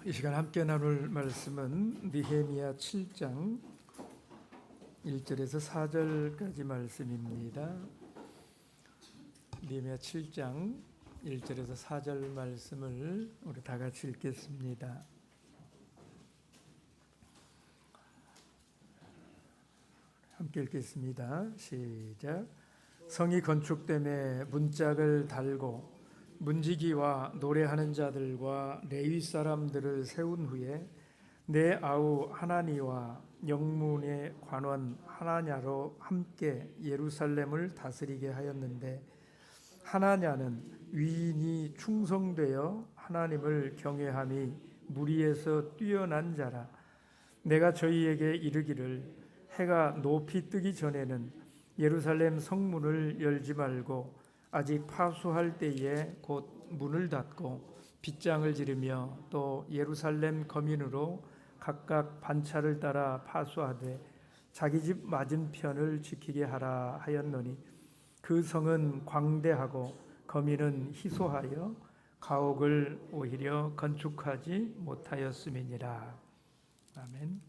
이 시간 함께 나눌 말씀은 느헤미야 7장 1절에서 4절까지 말씀입니다. 느헤미야 7장 1절에서 4절 말씀을 우리 다 같이 읽겠습니다. 함께 읽겠습니다. 시작. 성이 건축됨에 문짝을 달고 문지기와 노래하는 자들과 레위 사람들을 세운 후에 내 아우 하나니와 영문의 관원 하나냐로 함께 예루살렘을 다스리게 하였는데, 하나냐는 위인이 충성되어 하나님을 경외함이 무리에서 뛰어난 자라. 내가 저희에게 이르기를 해가 높이 뜨기 전에는 예루살렘 성문을 열지 말고 아직 파수할 때에 곧 문을 닫고 빗장을 지르며 또 예루살렘 거민으로 각각 반차를 따라 파수하되 자기 집 맞은편을 지키게 하라 하였노니, 그 성은 광대하고 거민은 희소하여 가옥을 오히려 건축하지 못하였음이니라. 아멘.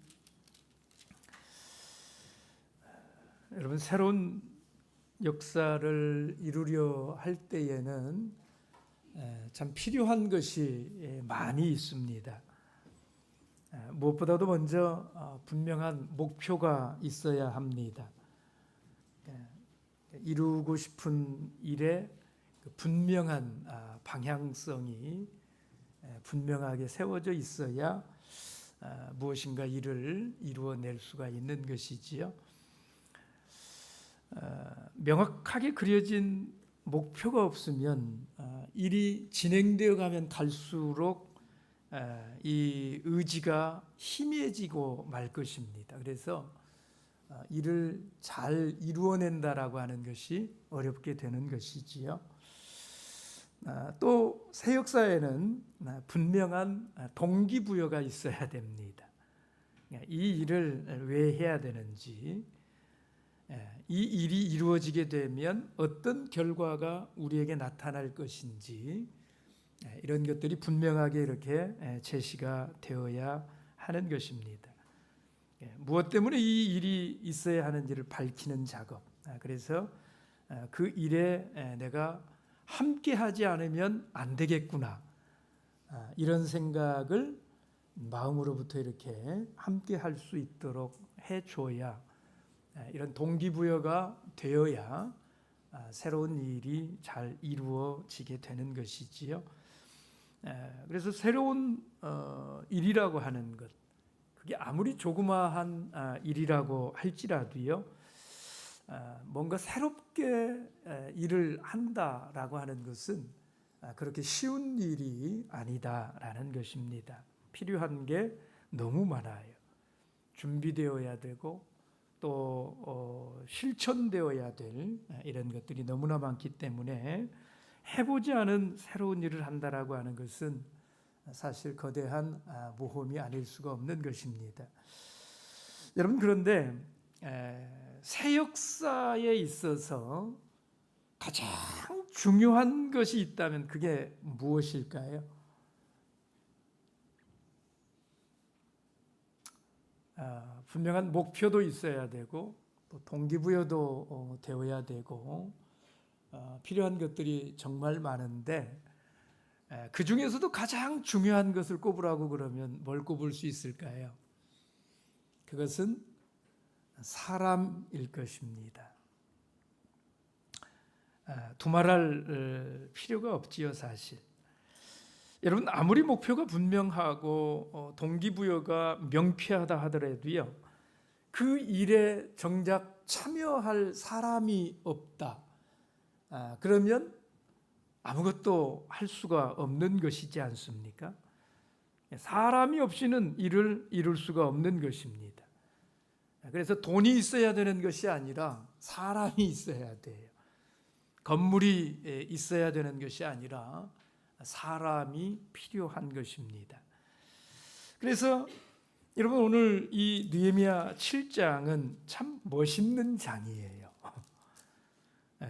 여러분, 새로운 역사를 이루려 할 때에는 참 필요한 것이 많이 있습니다. 무엇보다도 먼저 분명한 목표가 있어야 합니다. 이루고 싶은 일에 분명한 방향성이 분명하게 세워져 있어야 무엇인가 일을 이루어낼 수가 있는 것이지요. 명확하게 그려진 목표가 없으면 일이 진행되어 가면 갈수록 이 의지가 희미해지고 말 것입니다. 그래서 일을 잘 이루어낸다라고 하는 것이 어렵게 되는 것이지요. 또 새 역사에는 분명한 동기부여가 있어야 됩니다. 이 일을 왜 해야 되는지, 이 일이 이루어지게 되면 어떤 결과가 우리에게 나타날 것인지, 이런 것들이 분명하게 이렇게 제시가 되어야 하는 것입니다. 무엇 때문에 이 일이 있어야 하는지를 밝히는 작업. 그래서 그 일에 내가 함께 하지 않으면 안 되겠구나, 이런 생각을 마음으로부터 이렇게 함께 할 수 있도록 해줘야, 이런 동기부여가 되어야 새로운 일이 잘 이루어지게 되는 것이지요. 그래서 새로운 일이라고 하는 것, 그게 아무리 조그마한 일이라고 할지라도요, 뭔가 새롭게 일을 한다라고 하는 것은 그렇게 쉬운 일이 아니다라는 것입니다. 필요한 게 너무 많아요. 준비되어야 되고 또 실천되어야 될 이런 것들이 너무나 많기 때문에 해보지 않은 새로운 일을 한다라고 하는 것은 사실 거대한 모험이 아닐 수가 없는 것입니다. 여러분, 그런데 새 역사에 있어서 가장 중요한 것이 있다면 그게 무엇일까요? 분명한 목표도 있어야 되고 또 동기부여도 되어야 되고 필요한 것들이 정말 많은데, 그 중에서도 가장 중요한 것을 꼽으라고 그러면 뭘 꼽을 수 있을까요? 그것은 사람일 것입니다. 두말할 필요가 없지요, 사실. 여러분, 아무리 목표가 분명하고 동기부여가 명쾌하다 하더라도요, 그 일에 정작 참여할 사람이 없다, 그러면 아무것도 할 수가 없는 것이지 않습니까? 사람이 없이는 일을 이룰 수가 없는 것입니다. 그래서 돈이 있어야 되는 것이 아니라 사람이 있어야 돼요. 건물이 있어야 되는 것이 아니라 사람이 필요한 것입니다. 그래서 여러분, 오늘 이 느헤미야 7장은 참 멋있는 장이에요.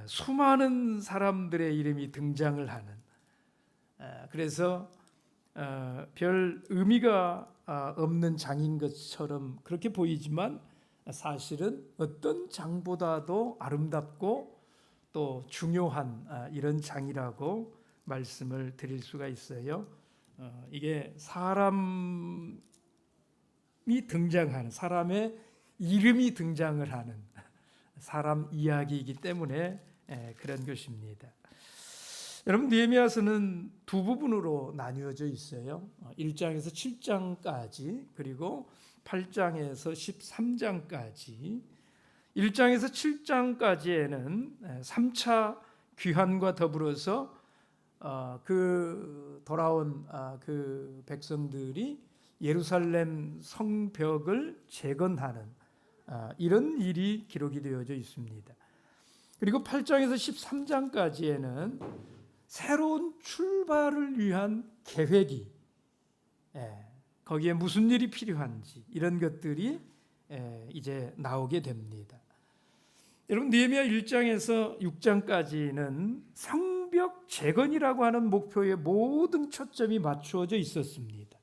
수많은 사람들의 이름이 등장을 하는, 그래서 별 의미가 없는 장인 것처럼 그렇게 보이지만 사실은 어떤 장보다도 아름답고 또 중요한 이런 장이라고 말씀을 드릴 수가 있어요. 이게 사람이 등장하는, 사람의 이름이 등장을 하는 사람 이야기이기 때문에 그런 것입니다. 여러분, 느헤미야서는 두 부분으로 나뉘어져 있어요. 1장에서 7장까지, 그리고 8장에서 13장까지. 1장에서 7장까지에는 3차 귀환과 더불어서 그 돌아온 그 백성들이 예루살렘 성벽을 재건하는 이런 일이 기록이 되어져 있습니다. 그리고 8장에서 13장까지에는 새로운 출발을 위한 계획이, 거기에 무슨 일이 필요한지 이런 것들이 이제 나오게 됩니다. 여러분, 느헤미야 1장에서 6장까지는 성벽 재건이라고 하는 목표에 모든 초점이 맞추어져 있었습니다.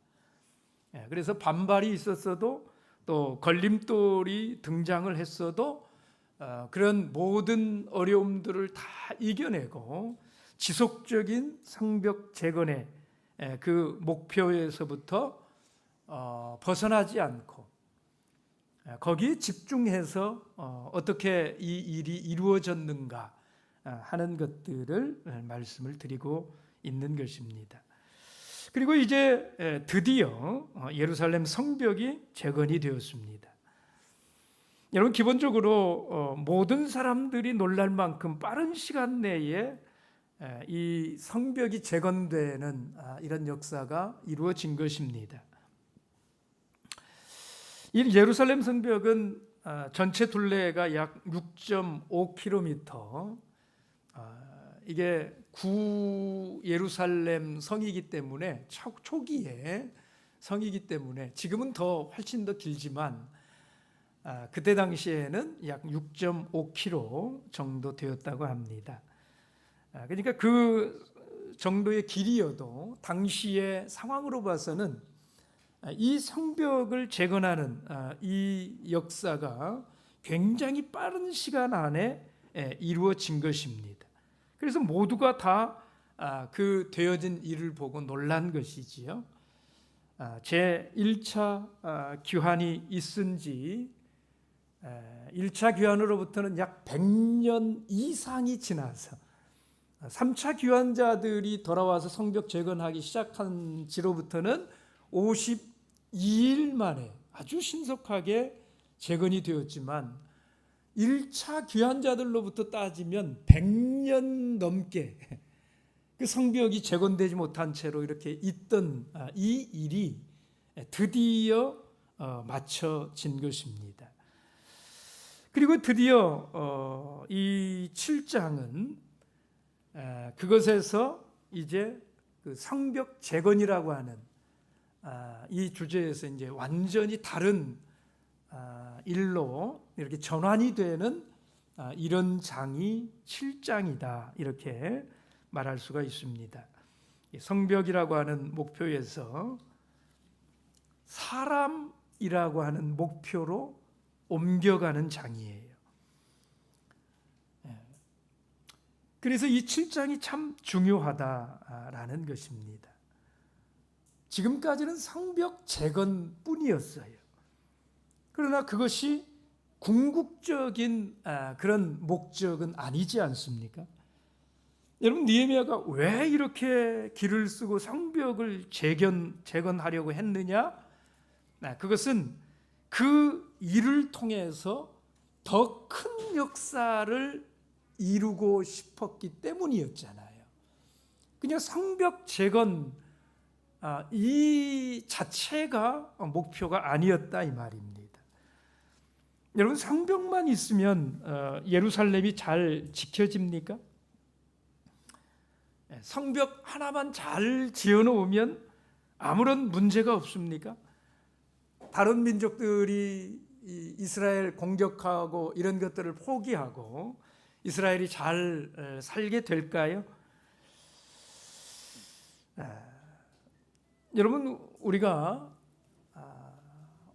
그래서 반발이 있었어도 또 걸림돌이 등장을 했어도 그런 모든 어려움들을 다 이겨내고 지속적인 성벽 재건의 그 목표에서부터 벗어나지 않고 거기에 집중해서 어떻게 이 일이 이루어졌는가 하는 것들을 말씀을 드리고 있는 것입니다. 그리고 이제 드디어 예루살렘 성벽이 재건이 되었습니다. 여러분, 기본적으로 모든 사람들이 놀랄 만큼 빠른 시간 내에 이 성벽이 재건되는 이런 역사가 이루어진 것입니다. 이 예루살렘 성벽은 전체 둘레가 약 6.5km, 이게 구 예루살렘 성이기 때문에 초기에 성이기 때문에 지금은 훨씬 더 길지만 그때 당시에는 약 6.5km 정도 되었다고 합니다. 그러니까 그 정도의 길이여도 당시의 상황으로 봐서는 이 성벽을 재건하는 이 역사가 굉장히 빠른 시간 안에 이루어진 것입니다. 그래서 모두가 다 그 되어진 일을 보고 놀란 것이지요. 제 1차 귀환이 있은 지 1차 귀환으로부터는 약 100년 이상이 지나서 3차 귀환자들이 돌아와서 성벽 재건하기 시작한 지로부터는 52일 만에 아주 신속하게 재건이 되었지만 1차 귀환자들로부터 따지면 100년 넘게 그 성벽이 재건되지 못한 채로 이렇게 있던 이 일이 드디어 마쳐진 것입니다. 그리고 드디어 이 7장은 그것에서 이제 그 성벽 재건이라고 하는 이 주제에서 이제 완전히 다른 일로 이렇게 전환이 되는 이런 장이 7장이다, 이렇게 말할 수가 있습니다. 성벽이라고 하는 목표에서 사람이라고 하는 목표로 옮겨가는 장이에요. 그래서 이 7장이 참 중요하다라는 것입니다. 지금까지는 성벽 재건뿐이었어요. 그러나 그것이 궁극적인 그런 목적은 아니지 않습니까? 여러분, 느헤미야가 왜 이렇게 길을 쓰고 성벽을 재건하려고 했느냐? 그것은 그 일을 통해서 더 큰 역사를 이루고 싶었기 때문이었잖아요. 그냥 성벽 재건 이 자체가 목표가 아니었다, 이 말입니다. 여러분, 성벽만 있으면 예루살렘이 잘 지켜집니까? 성벽 하나만 잘 지어놓으면 아무런 문제가 없습니까? 다른 민족들이 이스라엘 공격하고 이런 것들을 포기하고 이스라엘이 잘 살게 될까요? 여러분, 우리가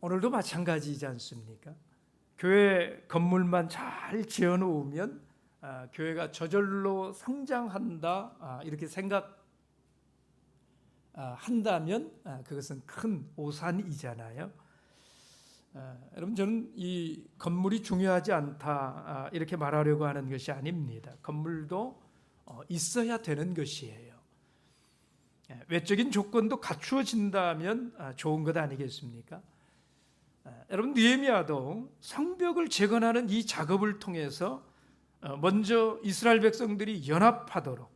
오늘도 마찬가지이지 않습니까? 교회 건물만 잘 지어놓으면 교회가 저절로 성장한다, 이렇게 생각한다면 그것은 큰 오산이잖아요. 여러분, 저는 이 건물이 중요하지 않다, 이렇게 말하려고 하는 것이 아닙니다. 건물도 있어야 되는 것이에요. 외적인 조건도 갖추어진다면 좋은 것 아니겠습니까? 여러분, 느헤미야도 성벽을 재건하는 이 작업을 통해서 먼저 이스라엘 백성들이 연합하도록,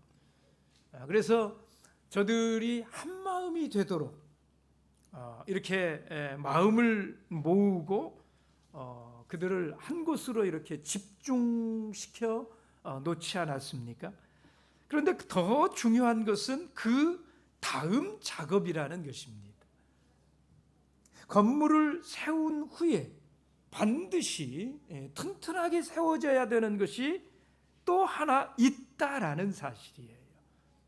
그래서 저들이 한 마음이 되도록 이렇게 마음을 모으고 그들을 한 곳으로 이렇게 집중시켜 놓지 않았습니까? 그런데 더 중요한 것은 그 다음 작업이라는 것입니다. 건물을 세운 후에 반드시 튼튼하게 세워져야 되는 것이 또 하나 있다라는 사실이에요.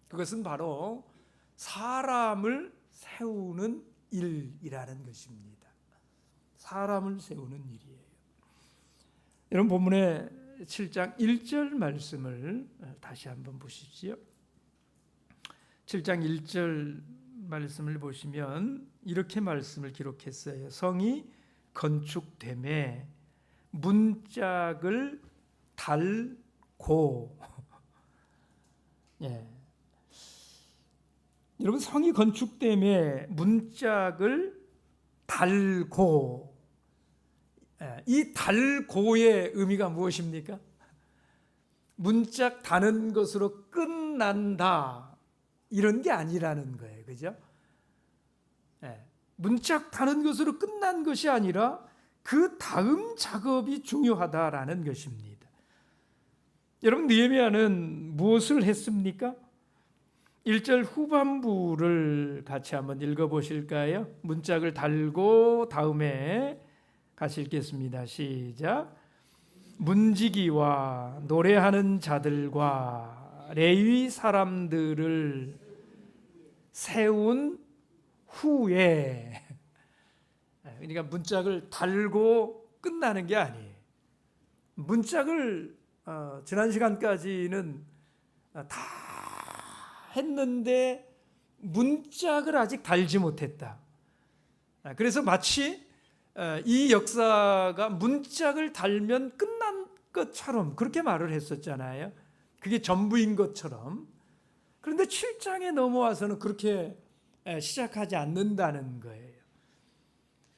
그것은 바로 사람을 세우는 일이라는 것입니다. 사람을 세우는 일이에요. 여러분, 본문의 7장 1절 말씀을 다시 한번 보십시오. 7장 1절 말씀을 보시면 이렇게 말씀을 기록했어요. 성이 건축됨에 문짝을 달고. 예. 여러분, 성이 건축됨에 문짝을 달고, 이 달고의 의미가 무엇입니까? 문짝 다는 것으로 끝난다, 이런 게 아니라는 거예요. 그죠? 문짝 다는 것으로 끝난 것이 아니라 그 다음 작업이 중요하다라는 것입니다. 여러분, 느헤미야는 무엇을 했습니까? 1절 후반부를 같이 한번 읽어보실까요? 문짝을 달고 다음에 같이 읽겠습니다. 시작. 문지기와 노래하는 자들과 레위 사람들을 세운 후에, 그러니까 문짝을 달고 끝나는 게 아니에요. 문짝을 지난 시간까지는 다 했는데 문짝을 아직 달지 못했다. 그래서 마치 이 역사가 문짝을 달면 끝난 것처럼 그렇게 말을 했었잖아요. 그게 전부인 것처럼. 그런데 7장에 넘어와서는 그렇게 시작하지 않는다는 거예요.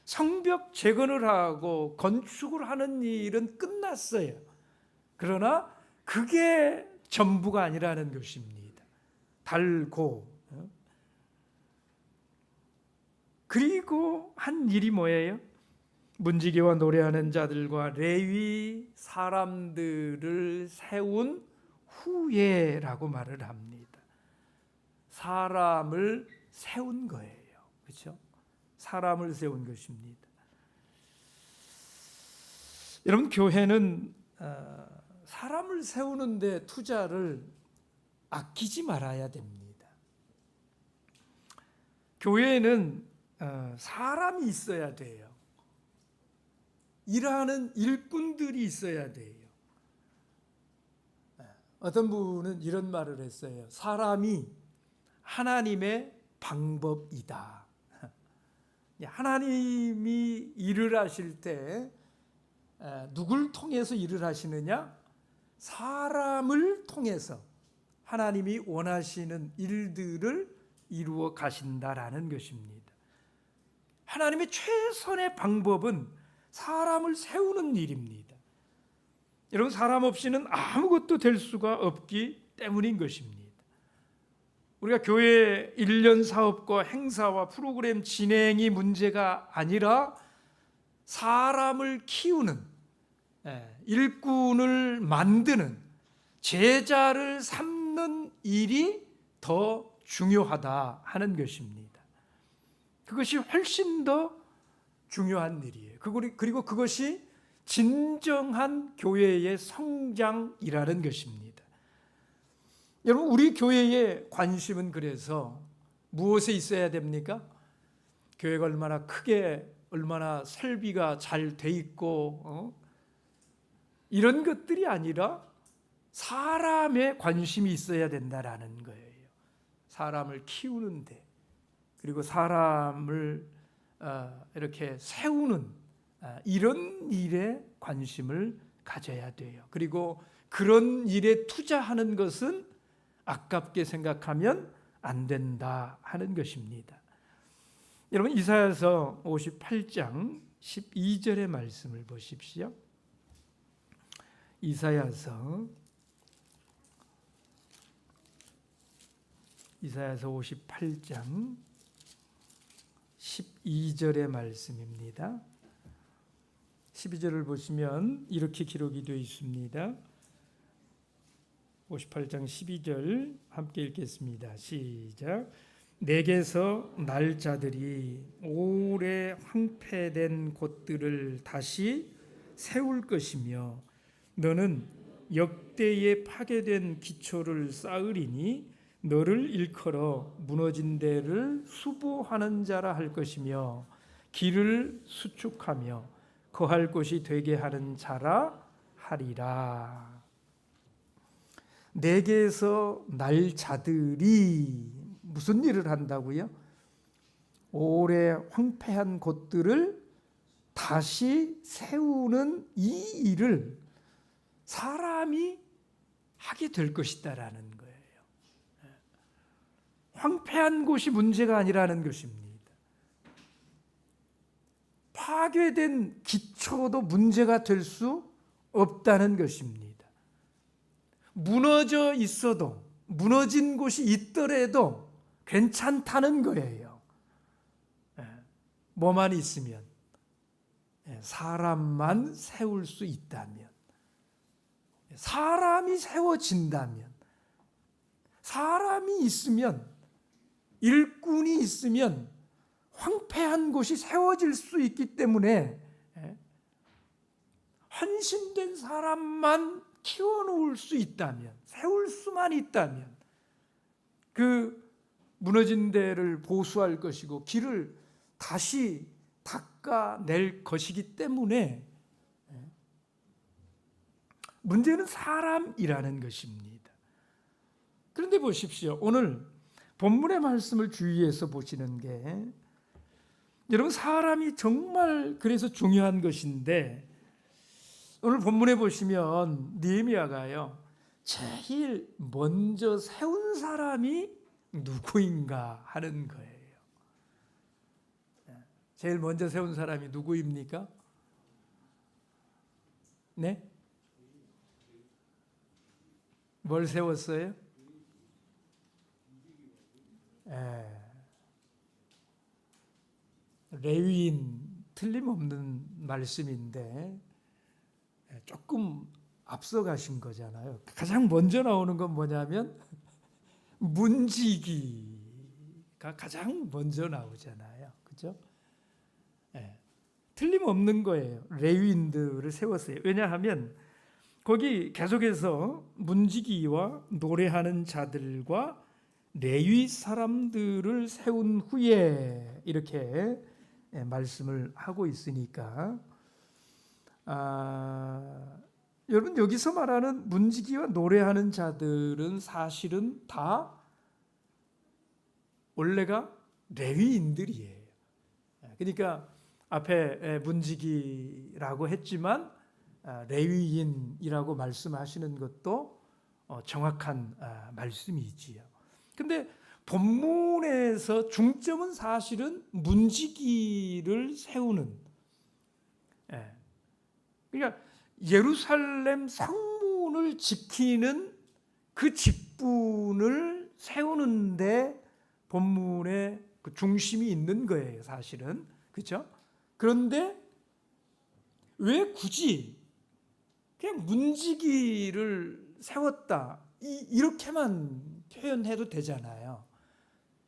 성벽 재건을 하고 건축을 하는 일은 끝났어요. 그러나 그게 전부가 아니라는 것입니다. 달고. 그리고 한 일이 뭐예요? 문지기와 노래하는 자들과 레위 사람들을 세운 후에라고 말을 합니다. 사람을 세운 거예요. 그렇죠? 사람을 세운 것입니다. 여러분, 교회는 사람을 세우는데 투자를 아끼지 말아야 됩니다. 교회에는 사람이 있어야 돼요. 일하는 일꾼들이 있어야 돼요. 어떤 분은 이런 말을 했어요. 사람이 하나님의 방법이다. 하나님이 일을 하실 때 누굴 통해서 일을 하시느냐? 사람을 통해서 하나님이 원하시는 일들을 이루어 가신다라는 것입니다. 하나님의 최선의 방법은 사람을 세우는 일입니다. 여러분, 사람 없이는 아무것도 될 수가 없기 때문인 것입니다. 우리가 교회 1년 사업과 행사와 프로그램 진행이 문제가 아니라 사람을 키우는, 일꾼을 만드는, 제자를 삼는 일이 더 중요하다 하는 것입니다. 그것이 훨씬 더 중요한 일이에요. 그리고 그것이 진정한 교회의 성장이라는 것입니다. 여러분, 우리 교회의 관심은 그래서 무엇에 있어야 됩니까? 교회가 얼마나 크게, 얼마나 설비가 잘 돼 있고 이런 것들이 아니라 사람의 관심이 있어야 된다라는 거예요. 사람을 키우는데, 그리고 사람을 이렇게 세우는 이런 일에 관심을 가져야 돼요. 그리고 그런 일에 투자하는 것은 아깝게 생각하면 안 된다 하는 것입니다. 여러분, 이사야서 58장 12절의 말씀을 보십시오. 이사야서 58장 12절의 말씀입니다. 12절을 보시면 이렇게 기록이 되어 있습니다. 58장 12절 함께 읽겠습니다. 시작. 내게서 날 자들이 오래 황폐된 곳들을 다시 세울 것이며 너는 역대에 파괴된 기초를 쌓으리니 너를 일컬어 무너진 데를 수보하는 자라 할 것이며 길을 수축하며 거할 곳이 되게 하는 자라 하리라. 내게서 날 자들이 무슨 일을 한다고요? 오래 황폐한 곳들을 다시 세우는 이 일을 사람이 하게 될 것이다라는 거예요. 황폐한 곳이 문제가 아니라는 것입니다. 파괴된 기초도 문제가 될 수 없다는 것입니다. 무너져 있어도, 무너진 곳이 있더라도 괜찮다는 거예요. 뭐만 있으면, 사람만 세울 수 있다면, 사람이 세워진다면, 사람이 있으면, 일꾼이 있으면 황폐한 곳이 세워질 수 있기 때문에 헌신된 사람만 키워놓을 수 있다면, 세울 수만 있다면 그 무너진 데를 보수할 것이고 길을 다시 닦아낼 것이기 때문에 문제는 사람이라는 것입니다. 그런데 보십시오. 오늘 본문의 말씀을 주의해서 보시는 게, 여러분, 사람이 정말 그래서 중요한 것인데, 오늘 본문에 보시면 느헤미야가요, 제일 먼저 세운 사람이 누구인가 하는 거예요. 제일 먼저 세운 사람이 누구입니까? 네? 뭘 세웠어요? 레위인, 틀림없는 말씀인데 조금 앞서가신 거잖아요. 가장 먼저 나오는 건 뭐냐면 문지기가 가장 먼저 나오잖아요. 그렇죠? 틀림없는 거예요. 레위인들을 세웠어요. 왜냐하면 거기 계속해서 문지기와 노래하는 자들과 레위 사람들을 세운 후에 이렇게 말씀을 하고 있으니까, 여러분, 여기서 말하는 문지기와 노래하는 자들은 사실은 다 원래가 레위인들이에요. 그러니까 앞에 문지기라고 했지만 레위인이라고 말씀하시는 것도 정확한 말씀이지요. 근데 본문에서 중점은 사실은 문지기를 세우는, 그러니까 예루살렘 성문을 지키는 그 직분을 세우는데 본문에 그 중심이 있는 거예요, 사실은. 그렇죠? 그런데 왜 굳이 그냥 문지기를 세웠다, 이렇게만 표현해도 되잖아요.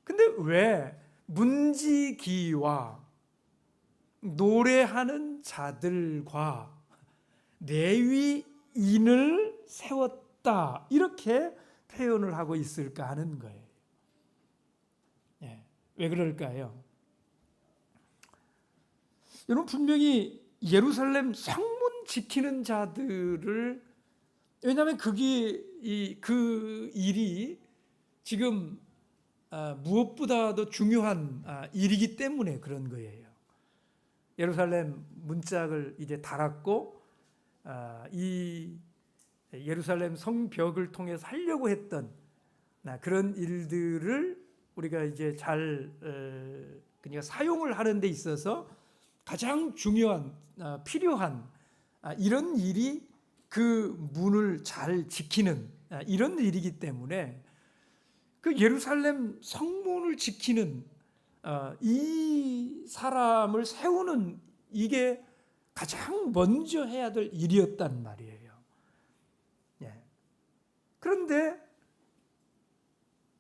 근데 왜 문지기와 노래하는 자들과 레위인을 세웠다, 이렇게 표현을 하고 있을까 하는 거예요. 왜 그럴까요? 여러분, 분명히 예루살렘 성문 지키는 자들을, 왜냐하면 그게 그 일이 지금 무엇보다도 중요한 일이기 때문에 그런 거예요. 예루살렘 문짝을 이제 달았고 이 예루살렘 성벽을 통해서 하려고 했던 그런 일들을 우리가 이제 잘 그러니까 사용을 하는 데 있어서 가장 중요한 필요한 이런 일이 그 문을 잘 지키는 이런 일이기 때문에 그 예루살렘 성문을 지키는 이 사람을 세우는 이게 가장 먼저 해야 될 일이었단 말이에요. 그런데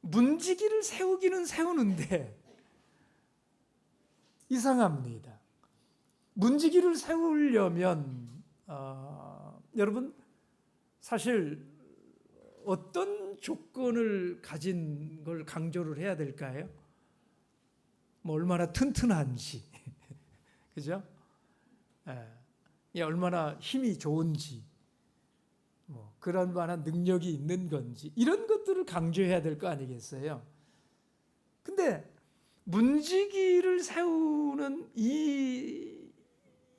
문지기를 세우기는 세우는데 이상합니다. 문지기를 세우려면 여러분, 사실 어떤 조건을 가진 걸 강조를 해야 될까요? 뭐 얼마나 튼튼한지, 그죠? 얼마나 힘이 좋은지, 뭐 그런 만한 능력이 있는 건지, 이런 것들을 강조해야 될 거 아니겠어요? 근데 문지기를 세우는 이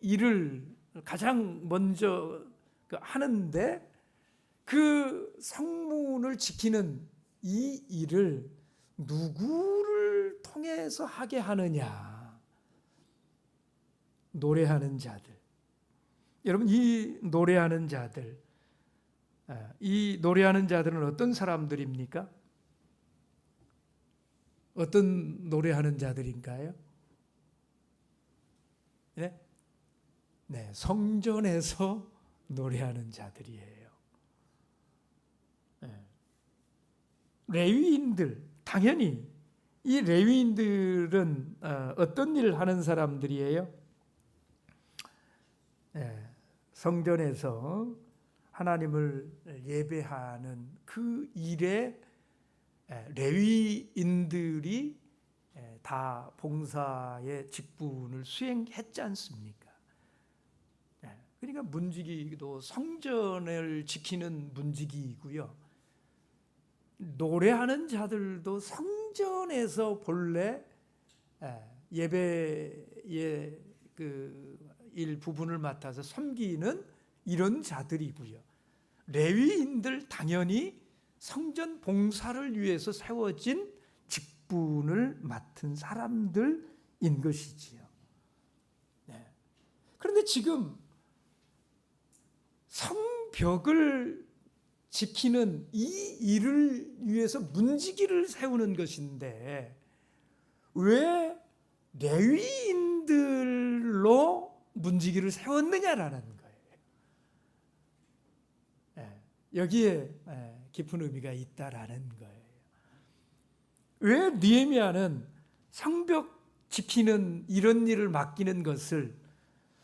일을 가장 먼저 하는데 그 성문을 지키는 이 일을 누구를 통해서 하게 하느냐? 노래하는 자들. 여러분, 이 노래하는 자들, 이 노래하는 자들은 어떤 사람들입니까? 어떤 노래하는 자들인가요? 네? 네, 성전에서 노래하는 자들이에요. 레위인들, 당연히 이 레위인들은 어떤 일을 하는 사람들이에요? 성전에서 하나님을 예배하는 그 일에 레위인들이 다 봉사의 직분을 수행했지 않습니까? 그러니까 문지기도 성전을 지키는 문지기이고요. 노래하는 자들도 성전에서 본래 예배의 그 일부분을 맡아서 섬기는 이런 자들이고요. 레위인들 당연히 성전 봉사를 위해서 세워진 직분을 맡은 사람들인 것이지요. 그런데 지금 성벽을 지키는 이 일을 위해서 문지기를 세우는 것인데 왜 레위인들로 문지기를 세웠느냐라는 거예요. 여기에 깊은 의미가 있다라는 거예요. 왜 느헤미야는 성벽 지키는 이런 일을 맡기는 것을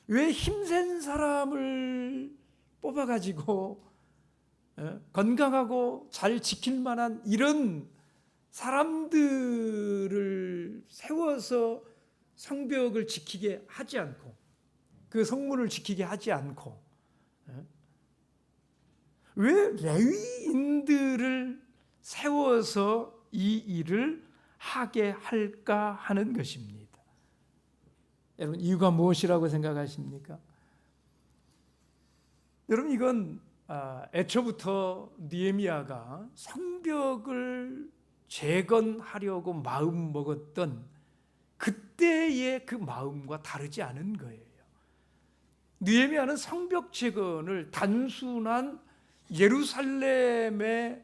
왜 힘센 사람을 뽑아가지고 건강하고 잘 지킬 만한 이런 사람들을 세워서 성벽을 지키게 하지 않고 그 성문을 지키게 하지 않고 왜 레위인들을 세워서 이 일을 하게 할까 하는 것입니다. 여러분, 이유가 무엇이라고 생각하십니까? 여러분, 이건 애초부터 느헤미야가 성벽을 재건하려고 마음 먹었던 그때의 그 마음과 다르지 않은 거예요. 느헤미야는 성벽 재건을 단순한 예루살렘의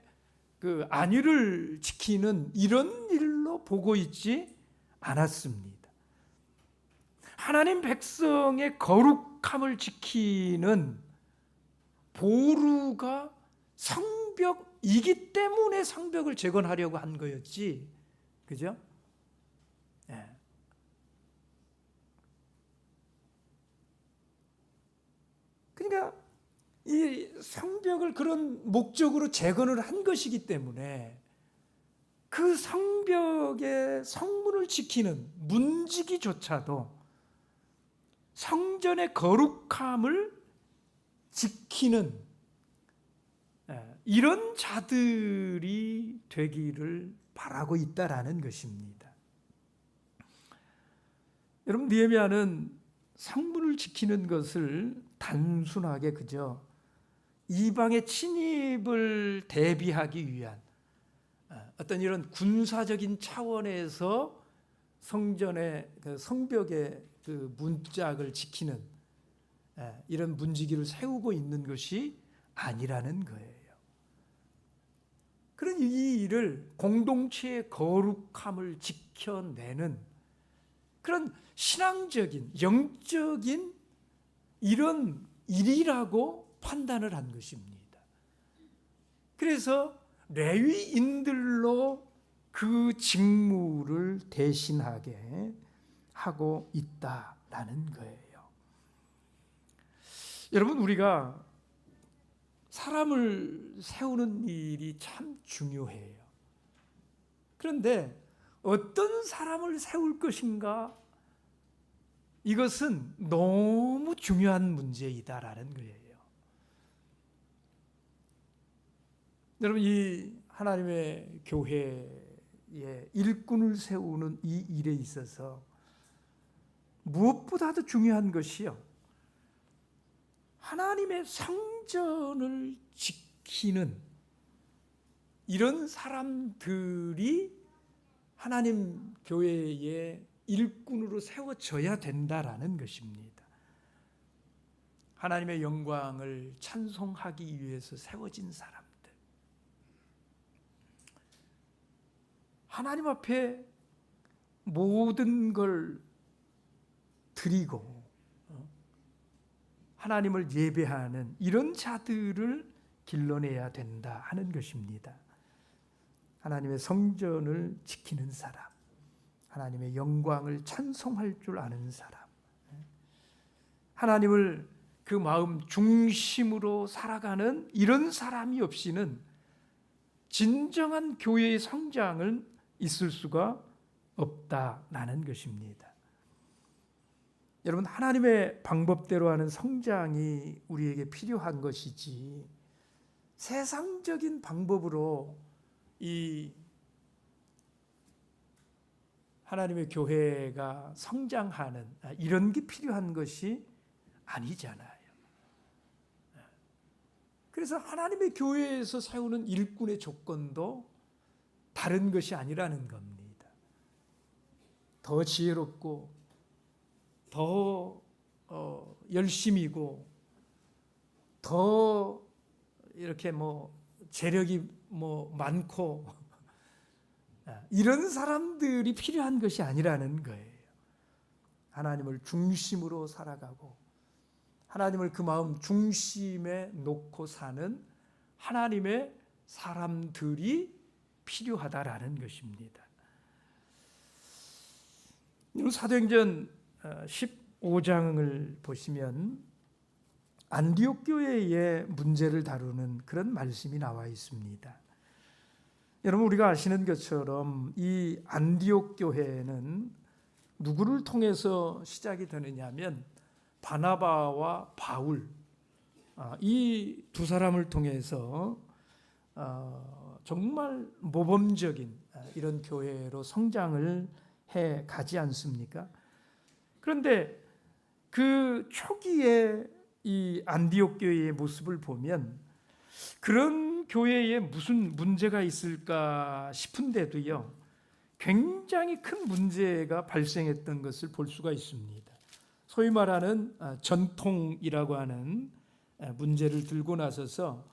그 안위를 지키는 이런 일로 보고 있지 않았습니다. 하나님 백성의 거룩함을 지키는 보루가 성벽이기 때문에 성벽을 재건하려고 한 거였지, 그죠? 그러니까 이 성벽을 그런 목적으로 재건을 한 것이기 때문에 그 성벽의 성문을 지키는 문지기조차도 성전의 거룩함을 지키는 이런 자들이 되기를 바라고 있다라는 것입니다. 여러분, 느헤미야는 성문을 지키는 것을 단순하게 그저 이방의 침입을 대비하기 위한 어떤 이런 군사적인 차원에서 성전의 성벽의 그 문짝을 지키는 이런 문지기를 세우고 있는 것이 아니라는 거예요. 그런 이 일을 공동체의 거룩함을 지켜내는 그런 신앙적인, 영적인 이런 일이라고 판단을 한 것입니다. 그래서 레위인들로 그 직무를 대신하게 하고 있다라는 거예요. 여러분, 우리가 사람을 세우는 일이 참 중요해요. 그런데 어떤 사람을 세울 것인가? 이것은 너무 중요한 문제이다라는 거예요. 여러분, 이 하나님의 교회에 일꾼을 세우는 이 일에 있어서 무엇보다도 중요한 것이요, 하나님의 성전을 지키는 이런 사람들이 하나님 교회의 일꾼으로 세워져야 된다라는 것입니다. 하나님의 영광을 찬송하기 위해서 세워진 사람들, 하나님 앞에 모든 걸 드리고 하나님을 예배하는 이런 자들을 길러내야 된다 하는 것입니다. 하나님의 성전을 지키는 사람, 하나님의 영광을 찬송할 줄 아는 사람, 하나님을 그 마음 중심으로 살아가는 이런 사람이 없이는 진정한 교회의 성장은 있을 수가 없다라는 것입니다. 여러분, 하나님의 방법대로 하는 성장이 우리에게 필요한 것이지 세상적인 방법으로 이 하나님의 교회가 성장하는 이런 게 필요한 것이 아니잖아요. 그래서 하나님의 교회에서 세우는 일꾼의 조건도 다른 것이 아니라는 겁니다. 더 지혜롭고 더 열심이고 더 이렇게 재력이 많고 이런 사람들이 필요한 것이 아니라는 거예요. 하나님을 중심으로 살아가고 하나님을 그 마음 중심에 놓고 사는 하나님의 사람들이 필요하다라는 것입니다. 사도행전 15장을 보시면 안디옥 교회의 문제를 다루는 그런 말씀이 나와 있습니다. 여러분, 우리가 아시는 것처럼 이 안디옥 교회는 누구를 통해서 시작이 되느냐 하면 바나바와 바울, 이 두 사람을 통해서 정말 모범적인 이런 교회로 성장을 해 가지 않습니까? 그런데 그 초기에 이 안디옥 교회의 모습을 보면 그런 교회에 무슨 문제가 있을까 싶은데도요, 굉장히 큰 문제가 발생했던 것을 볼 수가 있습니다. 소위 말하는 전통이라고 하는 문제를 들고 나서서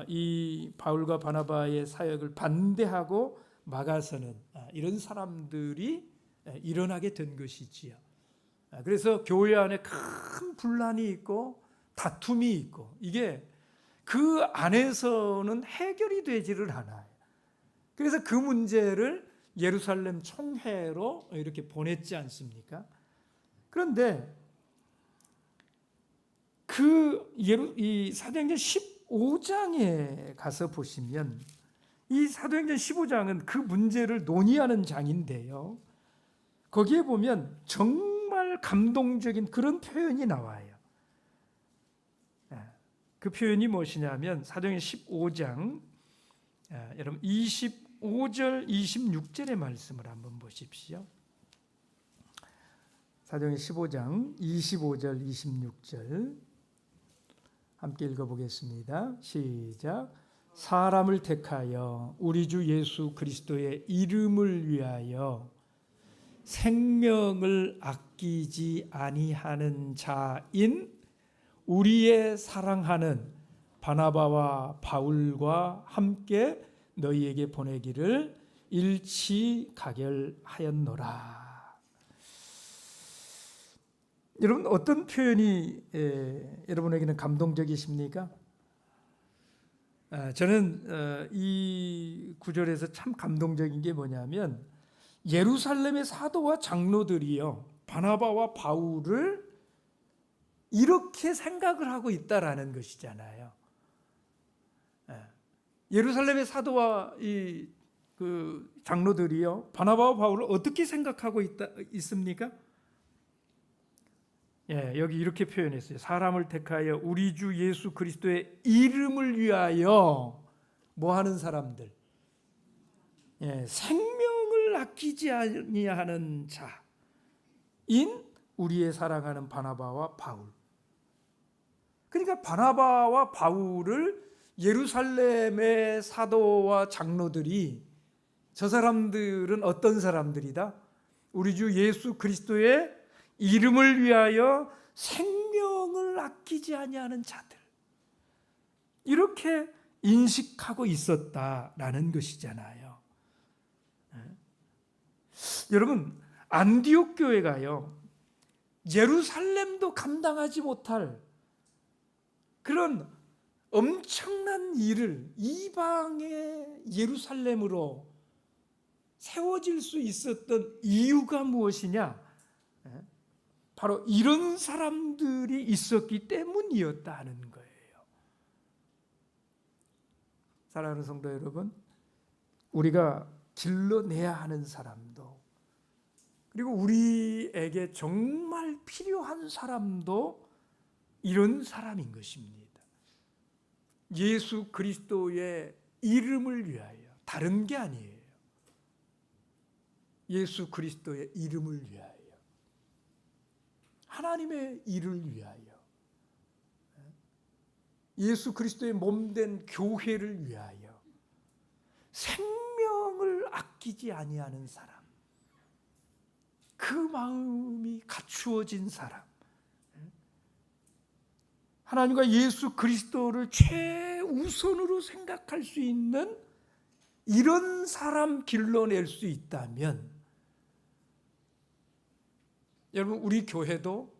이 바울과 바나바의 사역을 반대하고 막아서는 이런 사람들이 일어나게 된 것이지요. 그래서 교회 안에 큰 분란이 있고 다툼이 있고 이게 그 안에서는 해결이 되지를 않아요. 그래서 그 문제를 예루살렘 총회로 이렇게 보냈지 않습니까? 그런데 이 사도행전 15장에 가서 보시면 이 사도행전 15장은 그 문제를 논의하는 장인데요. 거기에 보면 정말 감동적인 그런 표현이 나와요. 그 표현이 무엇이냐면 사도행전 15장 여러분 25절 26절의 말씀을 한번 보십시오. 사도행전 15장 25절 26절 함께 읽어보겠습니다. 시작. 사람을 택하여 우리 주 예수 그리스도의 이름을 위하여 생명을 아끼지 아니하는 자인 우리의 사랑하는 바나바와 바울과 함께 너희에게 보내기를 일치 가결하였노라. 여러분 어떤 표현이 여러분에게는 감동적이십니까? 저는 이 구절에서 참 감동적인 게 뭐냐면 예루살렘의 사도와 장로들이요 바나바와 바울을 이렇게 생각을 하고 있다라는 것이잖아요. 예루살렘의 사도와 그 장로들이요 바나바와 바울을 어떻게 생각하고 있습니까? 여기 이렇게 표현했어요. 사람을 택하여 우리 주 예수 그리스도의 이름을 위하여 뭐 하는 사람들? 생명을 아끼지 아니하는 자인 우리의 사랑하는 바나바와 바울. 그러니까 바나바와 바울을 예루살렘의 사도와 장로들이 저 사람들은 어떤 사람들이다? 우리 주 예수 그리스도의 이름을 위하여 생명을 아끼지 아니하는 자들, 이렇게 인식하고 있었다라는 것이잖아요. 여러분 안디옥 교회가요 예루살렘도 감당하지 못할 그런 엄청난 일을 이방의 예루살렘으로 세워질 수 있었던 이유가 무엇이냐? 바로 이런 사람들이 있었기 때문이었다는 거예요. 사랑하는 성도 여러분, 우리가 길러내야 하는 사람도 그리고 우리에게 정말 필요한 사람도 이런 사람인 것입니다. 예수 그리스도의 이름을 위하여, 다른 게 아니에요. 예수 그리스도의 이름을 위하여, 하나님의 일을 위하여, 예수 그리스도의 몸된 교회를 위하여 생명을 아끼지 아니하는 사람, 그 마음이 갖추어진 사람, 하나님과 예수 그리스도를 최우선으로 생각할 수 있는 이런 사람 길러낼 수 있다면 여러분 우리 교회도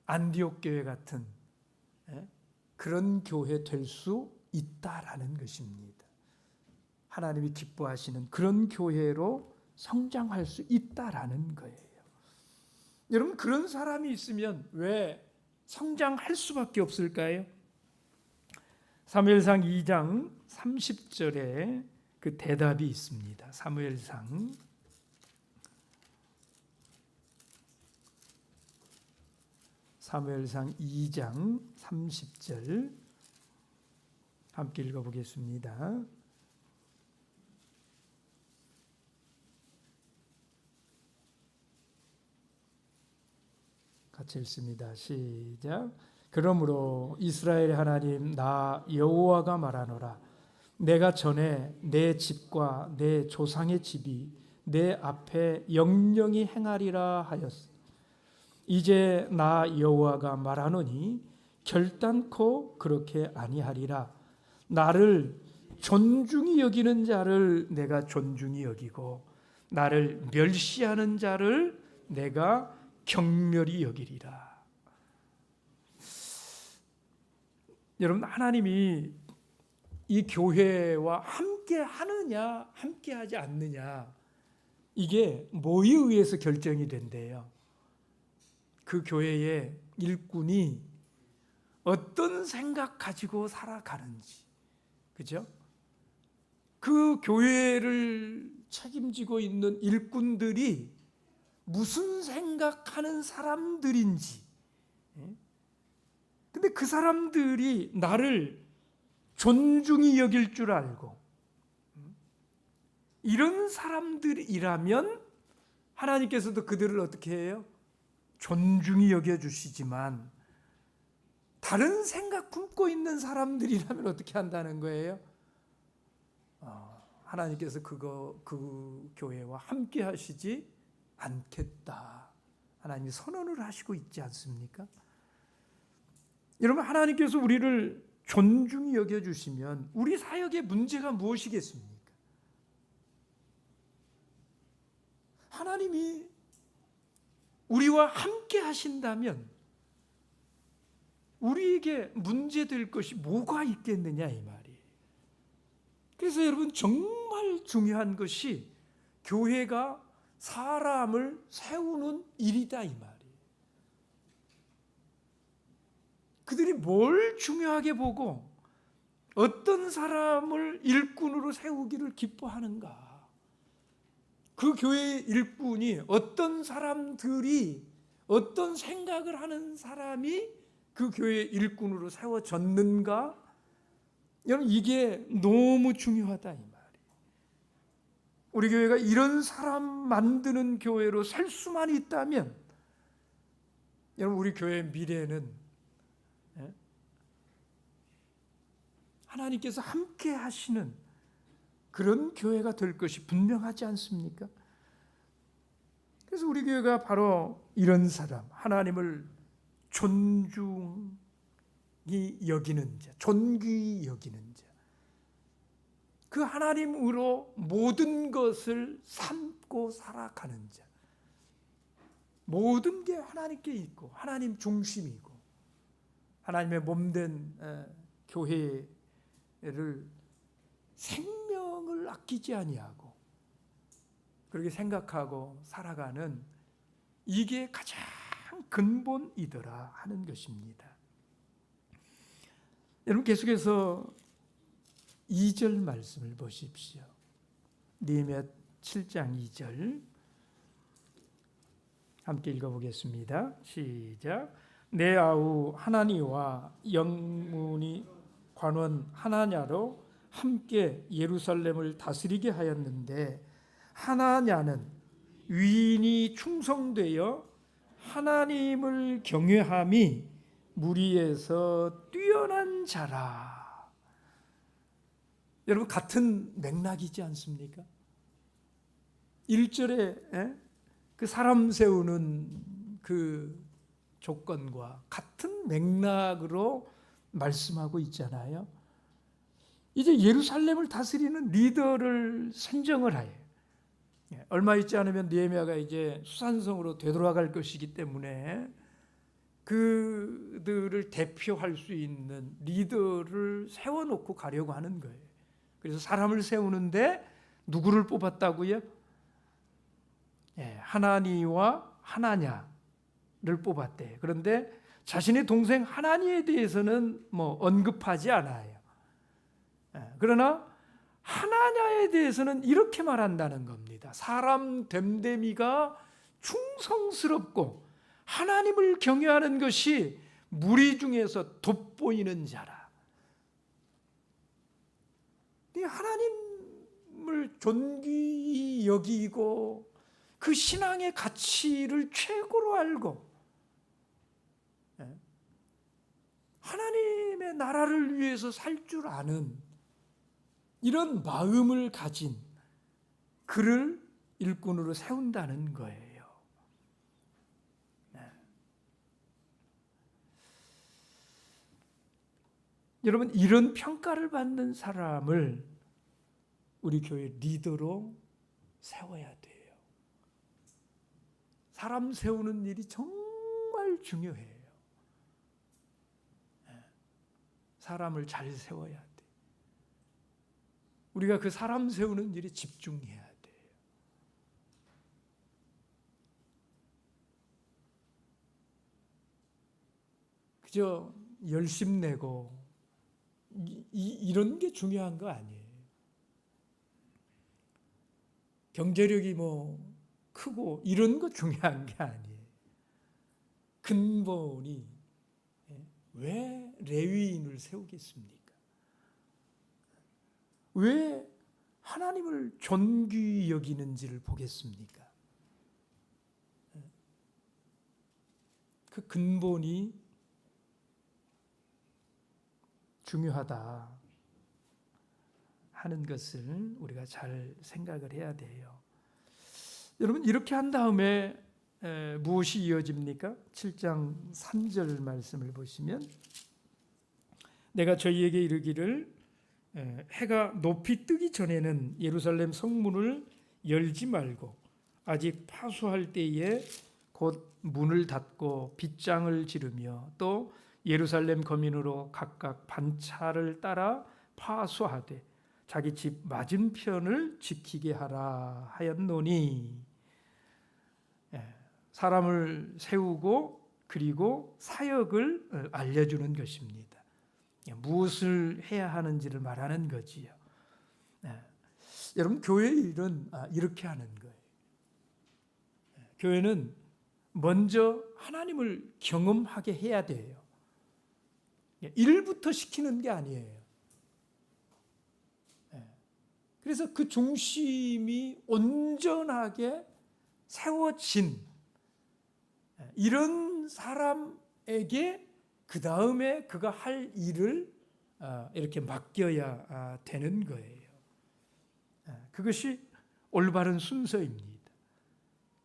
안디옥 교회 같은 그런 교회 될 수 있다라는 것입니다. 하나님이 기뻐하시는 그런 교회로 성장할 수 있다라는 거예요. 여러분 그런 사람이 있으면 왜 성장할 수밖에 없을까요? 사무엘상 2장 30절에 그 대답이 있습니다. 사무엘상 2장 30절 함께 읽어보겠습니다. 같이 읽습니다. 시작. 그러므로 이스라엘의 하나님 나 여호와가 말하노라. 내가 전에 내 집과 내 조상의 집이 내 앞에 영영히 행하리라 하였으니 이제 나 여호와가 말하노니 결단코 그렇게 아니하리라. 나를 존중히 여기는 자를 내가 존중히 여기고 나를 멸시하는 자를 내가 경멸히 여기리라. 여러분 하나님이 이 교회와 함께 하느냐 함께 하지 않느냐 이게 뭐에 의해서 결정이 된대요. 그 교회의 일꾼이 어떤 생각 가지고 살아가는지, 그죠? 그 교회를 책임지고 있는 일꾼들이 무슨 생각하는 사람들인지, 근데 그 사람들이 나를 존중히 여길 줄 알고 이런 사람들이라면 하나님께서도 그들을 어떻게 해요? 존중히 여겨주시지만 다른 생각 품고 있는 사람들이라면 어떻게 한다는 거예요? 하나님께서 그 교회와 함께 하시지 않겠다. 하나님이 선언을 하시고 있지 않습니까? 여러분, 하나님께서 우리를 존중히 여겨주시면 우리 사역의 문제가 무엇이겠습니까? 하나님이 우리와 함께 하신다면 우리에게 문제될 것이 뭐가 있겠느냐 이 말이에요. 그래서 여러분, 정말 중요한 것이 교회가 사람을 세우는 일이다 이 말이에요. 그들이 뭘 중요하게 보고 어떤 사람을 일꾼으로 세우기를 기뻐하는가? 그 교회의 일꾼이 어떤 사람들이 어떤 생각을 하는 사람이 그 교회의 일꾼으로 세워졌는가? 여러분, 이게 너무 중요하다 이 말이에요. 우리 교회가 이런 사람 만드는 교회로 살 수만 있다면 여러분, 우리 교회의 미래는 하나님께서 함께 하시는 그런 교회가 될 것이 분명하지 않습니까? 그래서 우리 교회가 바로 이런 사람, 하나님을 존중히 여기는 자, 존귀히 여기는 자, 그 하나님으로 모든 것을 삼고 살아가는 자, 모든 게 하나님께 있고 하나님 중심이고 하나님의 몸된 교회를 생명을 아끼지 아니하고 그렇게 생각하고 살아가는, 이게 가장 근본이더라 하는 것입니다. 여러분, 계속해서 2절 말씀을 보십시오. 느헤미야 7장 2절 함께 읽어보겠습니다. 시작. 내 아우 하나니와 영문이 관원 하나냐로 함께 예루살렘을 다스리게 하였는데 하나냐는 위인이 충성되어 하나님을 경외함이 무리에서 뛰어난 자라. 여러분, 같은 맥락이지 않습니까? 1절에 그 사람 세우는 그 조건과 같은 맥락으로 말씀하고 있잖아요. 이제 예루살렘을 다스리는 리더를 선정을 하여 얼마 있지 않으면 느헤미야가 이제 수산성으로 되돌아갈 것이기 때문에 그들을 대표할 수 있는 리더를 세워놓고 가려고 하는 거예요. 그래서 사람을 세우는데 누구를 뽑았다고요? 하나니와 하나냐를 뽑았대요. 그런데 자신의 동생 하나니에 대해서는 언급하지 않아요. 그러나 하나냐에 대해서는 이렇게 말한다는 겁니다. 사람 됨됨이가 충성스럽고 하나님을 경외하는 것이 무리 중에서 돋보이는 자라. 하나님을 존귀히 여기고 그 신앙의 가치를 최고로 알고 하나님의 나라를 위해서 살 줄 아는 이런 마음을 가진 그를 일꾼으로 세운다는 거예요. 여러분, 이런 평가를 받는 사람을 우리 교회 리더로 세워야 돼요. 사람 세우는 일이 정말 중요해요. 사람을 잘 세워야 돼요. 우리가 그 사람 세우는 일에 집중해야 돼요. 그저 열심 내고 이런 게 중요한 거 아니에요. 경제력이 뭐 크고 이런 거 중요한 게 아니에요. 근본이 왜 레위인을 세우겠습니까? 왜 하나님을 존귀히 여기는지를 보겠습니까? 그 근본이 중요하다 하는 것을 우리가 잘 생각을 해야 돼요. 여러분, 이렇게 한 다음에 무엇이 이어집니까? 7장 3절 말씀을 보시면, 내가 저희에게 이르기를 해가 높이 뜨기 전에는 예루살렘 성문을 열지 말고 아직 파수할 때에 곧 문을 닫고 빗장을 지르며 또 예루살렘 거민으로 각각 반차를 따라 파수하되 자기 집 맞은편을 지키게 하라 하였노니, 사람을 세우고 그리고 사역을 알려주는 것입니다. 무엇을 해야 하는지를 말하는 거지요. 여러분, 교회의 일은 이렇게 하는 거예요. 교회는 먼저 하나님을 경험하게 해야 돼요. 일부터 시키는 게 아니에요. 그래서 그 중심이 온전하게 세워진 이런 사람에게 그 다음에 그가 할 일을 이렇게 맡겨야 되는 거예요. 그것이 올바른 순서입니다.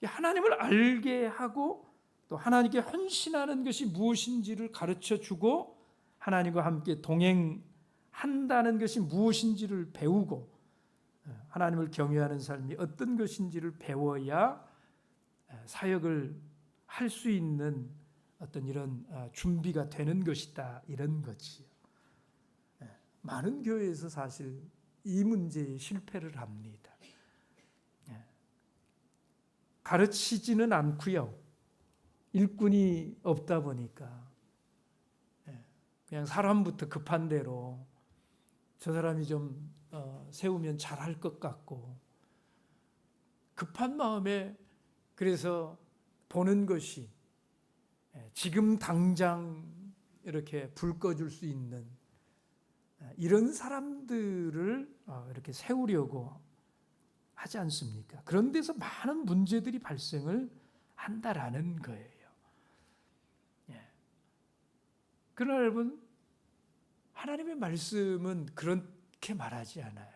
하나님을 알게 하고 또 하나님께 헌신하는 것이 무엇인지를 가르쳐 주고 하나님과 함께 동행한다는 것이 무엇인지를 배우고 하나님을 경외하는 삶이 어떤 것인지를 배워야 사역을 할 수 있는 어떤 이런 준비가 되는 것이다, 이런 거지요. 많은 교회에서 사실 이 문제에 실패를 합니다. 가르치지는 않고요. 일꾼이 없다 보니까 그냥 사람부터 급한 대로 저 사람이 좀 세우면 잘할 것 같고 급한 마음에 그래서 보는 것이 지금 당장 이렇게 불 꺼줄 수 있는 이런 사람들을 이렇게 세우려고 하지 않습니까? 그런 데서 많은 문제들이 발생을 한다라는 거예요. 그러나 여러분, 하나님의 말씀은 그렇게 말하지 않아요.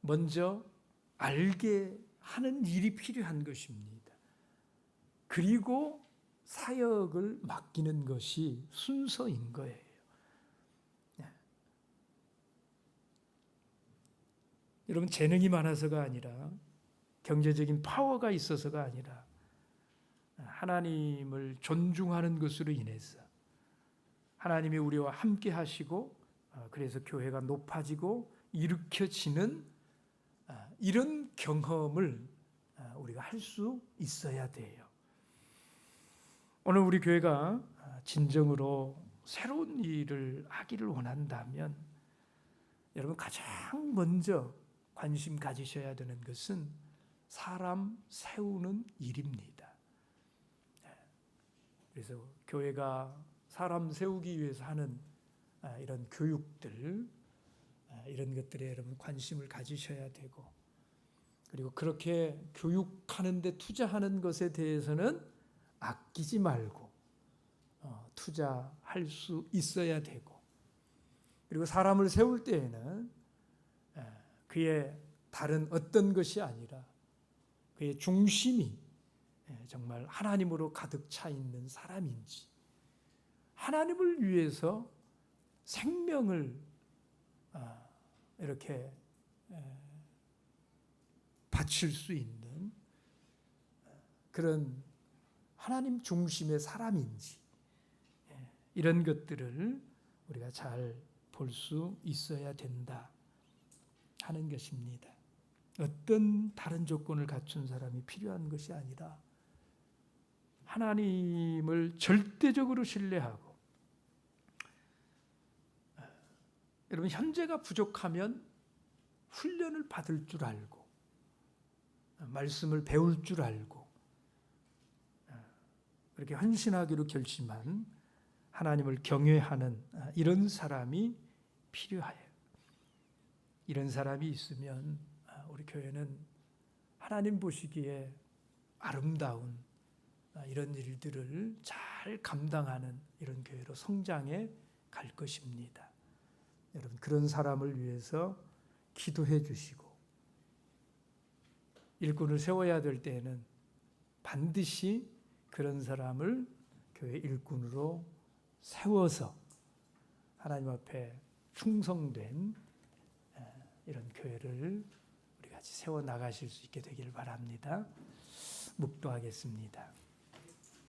먼저 알게 하는 일이 필요한 것입니다. 그리고 사역을 맡기는 것이 순서인 거예요. 여러분, 재능이 많아서가 아니라 경제적인 파워가 있어서가 아니라 하나님을 존중하는 것으로 인해서 하나님이 우리와 함께 하시고 그래서 교회가 높아지고 일으켜지는 이런 경험을 우리가 할 수 있어야 돼요. 오늘 우리 교회가 진정으로 새로운 일을 하기를 원한다면 여러분, 가장 먼저 관심 가지셔야 되는 것은 사람 세우는 일입니다. 그래서 교회가 사람 세우기 위해서 하는 이런 교육들, 이런 것들에 여러분 관심을 가지셔야 되고, 그리고 그렇게 교육하는 데 투자하는 것에 대해서는 아끼지 말고 투자할 수 있어야 되고, 그리고 사람을 세울 때에는 그의 다른 어떤 것이 아니라 그의 중심이 정말 하나님으로 가득 차 있는 사람인지, 하나님을 위해서 생명을 이렇게 바칠 수 있는 그런 하나님 중심의 사람인지, 이런 것들을 우리가 잘 볼 수 있어야 된다 하는 것입니다. 어떤 다른 조건을 갖춘 사람이 필요한 것이 아니라 하나님을 절대적으로 신뢰하고, 여러분, 현재가 부족하면 훈련을 받을 줄 알고 말씀을 배울 줄 알고 그렇게 헌신하기로 결심한 하나님을 경외하는 이런 사람이 필요해요. 이런 사람이 있으면 우리 교회는 하나님 보시기에 아름다운 이런 일들을 잘 감당하는 이런 교회로 성장해 갈 것입니다. 여러분 그런 사람을 위해서 기도해 주시고 일꾼을 세워야 될 때에는 반드시 그런 사람을 교회 일꾼으로 세워서 하나님 앞에 충성된 이런 교회를 우리 같이 세워 나가실 수 있게 되기를 바랍니다. 묵도하겠습니다.